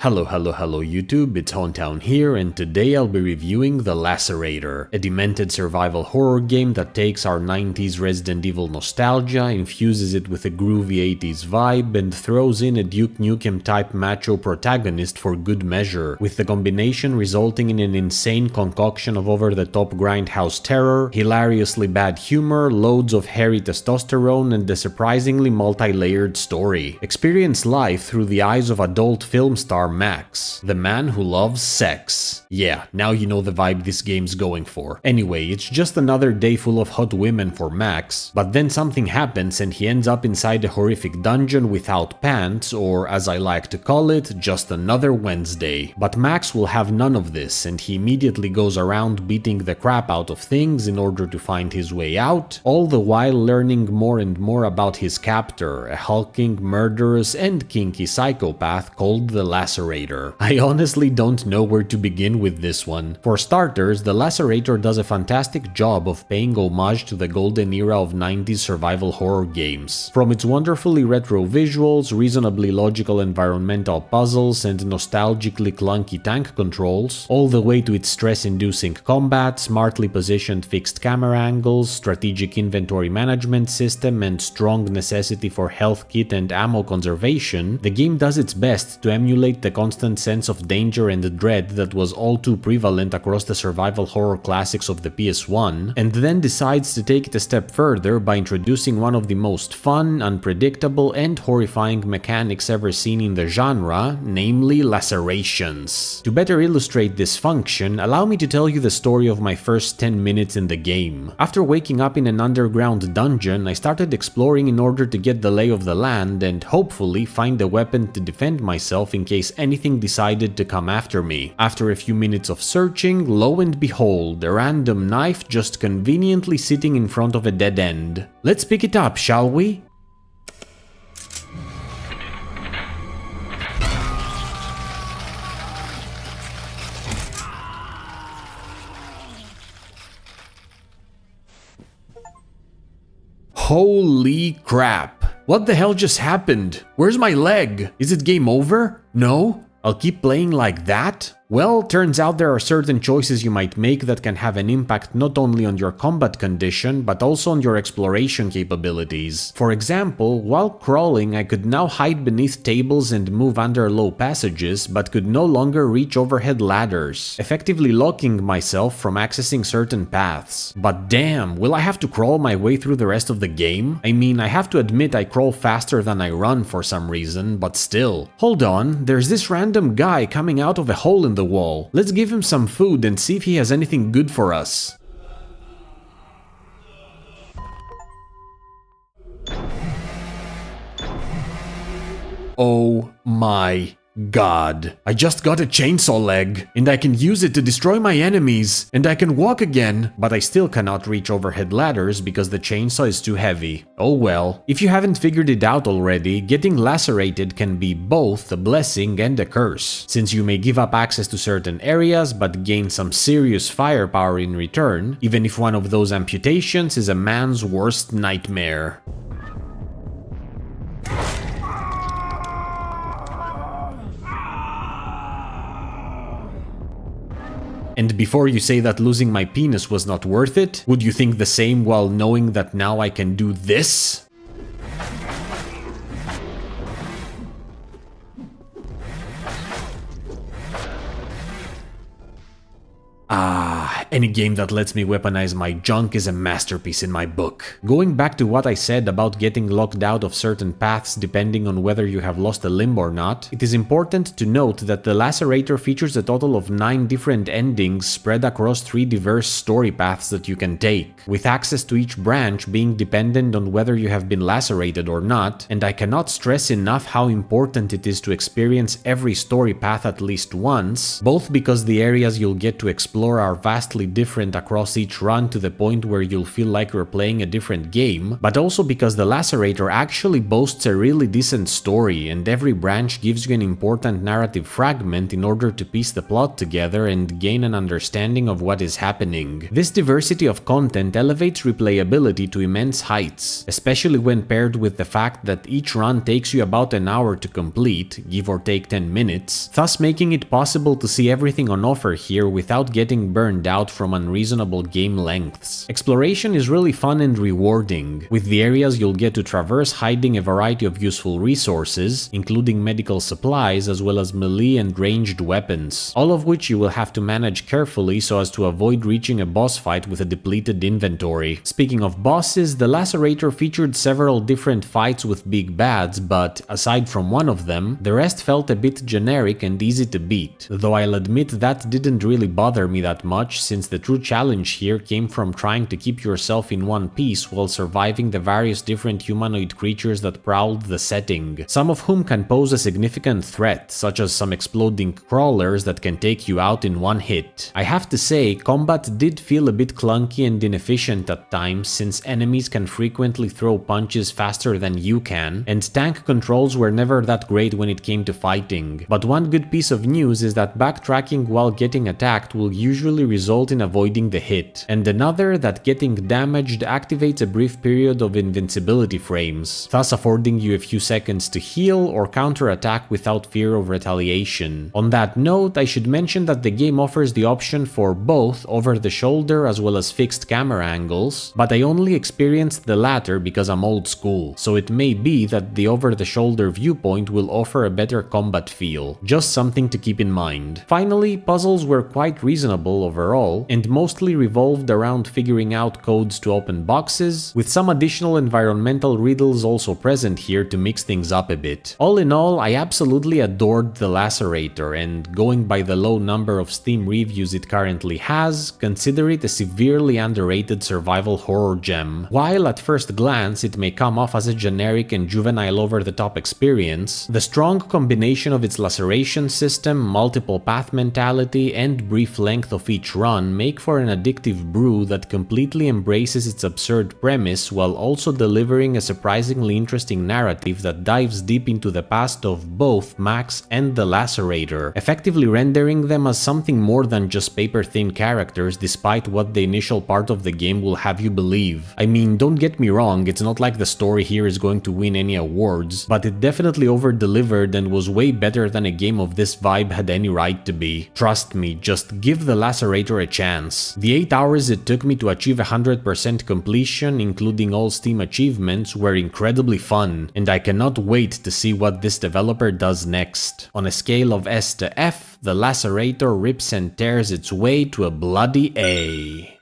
Hello YouTube, it's Hauntown here, and today I'll be reviewing the Lacerator, a demented survival horror game that takes our 90s Resident Evil nostalgia, infuses it with a groovy 80s vibe, and throws in a Duke Nukem-type macho protagonist for good measure, with the combination resulting in an insane concoction of over-the-top grindhouse terror, hilariously bad humor, loads of hairy testosterone, and a surprisingly multi-layered story. Experience life through the eyes of adult film star Max, the man who loves sex. Yeah, now you know the vibe this game's going for. Anyway, it's just another day full of hot women for Max, but then something happens and he ends up inside a horrific dungeon without pants, or as I like to call it, just another Wednesday. But Max will have none of this, and he immediately goes around beating the crap out of things in order to find his way out, all the while learning more and more about his captor, a hulking, murderous, and kinky psychopath called the Lacerator. I honestly don't know where to begin with this one. For starters, the Lacerator does a fantastic job of paying homage to the golden era of 90s survival horror games. From its wonderfully retro visuals, reasonably logical environmental puzzles, and nostalgically clunky tank controls, all the way to its stress-inducing combat, smartly positioned fixed camera angles, strategic inventory management system, and strong necessity for health kit and ammo conservation, the game does its best to emulate the constant sense of danger and dread that was all too prevalent across the survival horror classics of the PS1, and then decides to take it a step further by introducing one of the most fun, unpredictable, and horrifying mechanics ever seen in the genre, namely lacerations. To better illustrate this function, allow me to tell you the story of my first 10 minutes in the game. After waking up in an underground dungeon, I started exploring in order to get the lay of the land and hopefully find a weapon to defend myself in case anything decided to come after me. After a few minutes of searching, lo and behold, a random knife just conveniently sitting in front of a dead end. Let's pick it up, shall we? Holy crap! What the hell just happened? Where's my leg? Is it game over? No? I'll keep playing like that? Well, turns out there are certain choices you might make that can have an impact not only on your combat condition, but also on your exploration capabilities. For example, while crawling, I could now hide beneath tables and move under low passages, but could no longer reach overhead ladders, effectively locking myself from accessing certain paths. But damn, will I have to crawl my way through the rest of the game? I mean, I have to admit I crawl faster than I run for some reason, but still. Hold on, there's this random guy coming out of a hole in the wall. Let's give him some food and see if he has anything good for us. Oh my God. I just got a chainsaw leg, and I can use it to destroy my enemies, and I can walk again, but I still cannot reach overhead ladders because the chainsaw is too heavy. Oh well. If you haven't figured it out already, getting lacerated can be both a blessing and a curse, since you may give up access to certain areas but gain some serious firepower in return, even if one of those amputations is a man's worst nightmare. And before you say that losing my penis was not worth it, would you think the same while knowing that now I can do this? Any game that lets me weaponize my junk is a masterpiece in my book. Going back to what I said about getting locked out of certain paths depending on whether you have lost a limb or not, it is important to note that the Lacerator features a total of 9 different endings spread across 3 diverse story paths that you can take, with access to each branch being dependent on whether you have been lacerated or not, and I cannot stress enough how important it is to experience every story path at least once, both because the areas you'll get to explore are vastly vastly different across each run to the point where you'll feel like you're playing a different game, but also because the Lacerator actually boasts a really decent story, and every branch gives you an important narrative fragment in order to piece the plot together and gain an understanding of what is happening. This diversity of content elevates replayability to immense heights, especially when paired with the fact that each run takes you about an hour to complete, give or take 10 minutes, thus making it possible to see everything on offer here without getting burned out from unreasonable game lengths. Exploration is really fun and rewarding, with the areas you'll get to traverse hiding a variety of useful resources, including medical supplies as well as melee and ranged weapons, all of which you will have to manage carefully so as to avoid reaching a boss fight with a depleted inventory. Speaking of bosses, the Lacerator featured several different fights with big bads, but aside from one of them, the rest felt a bit generic and easy to beat, though I'll admit that didn't really bother me that much, since the true challenge here came from trying to keep yourself in one piece while surviving the various different humanoid creatures that prowled the setting, some of whom can pose a significant threat, such as some exploding crawlers that can take you out in one hit. I have to say, combat did feel a bit clunky and inefficient at times, since enemies can frequently throw punches faster than you can, and tank controls were never that great when it came to fighting. But one good piece of news is that backtracking while getting attacked will usually result in avoiding the hit, and another that getting damaged activates a brief period of invincibility frames, thus affording you a few seconds to heal or counterattack without fear of retaliation. On that note, I should mention that the game offers the option for both over the shoulder as well as fixed camera angles, but I only experienced the latter because I'm old school, so it may be that the over the shoulder viewpoint will offer a better combat feel. Just something to keep in mind. Finally, puzzles were quite reasonable overall, and mostly revolved around figuring out codes to open boxes, with some additional environmental riddles also present here to mix things up a bit. All in all, I absolutely adored the Lacerator, and going by the low number of Steam reviews it currently has, consider it a severely underrated survival horror gem. While at first glance it may come off as a generic and juvenile over-the-top experience, the strong combination of its laceration system, multiple path mentality, and brief length of each run make for an addictive brew that completely embraces its absurd premise while also delivering a surprisingly interesting narrative that dives deep into the past of both Max and the Lacerator, effectively rendering them as something more than just paper-thin characters despite what the initial part of the game will have you believe. I mean, don't get me wrong, it's not like the story here is going to win any awards, but it definitely over-delivered and was way better than a game of this vibe had any right to be. Trust me, just give the Lacerator a chance. The 8 hours it took me to achieve 100% completion, including all Steam achievements, were incredibly fun, and I cannot wait to see what this developer does next. On a scale of S to F, the Lacerator rips and tears its way to a bloody A.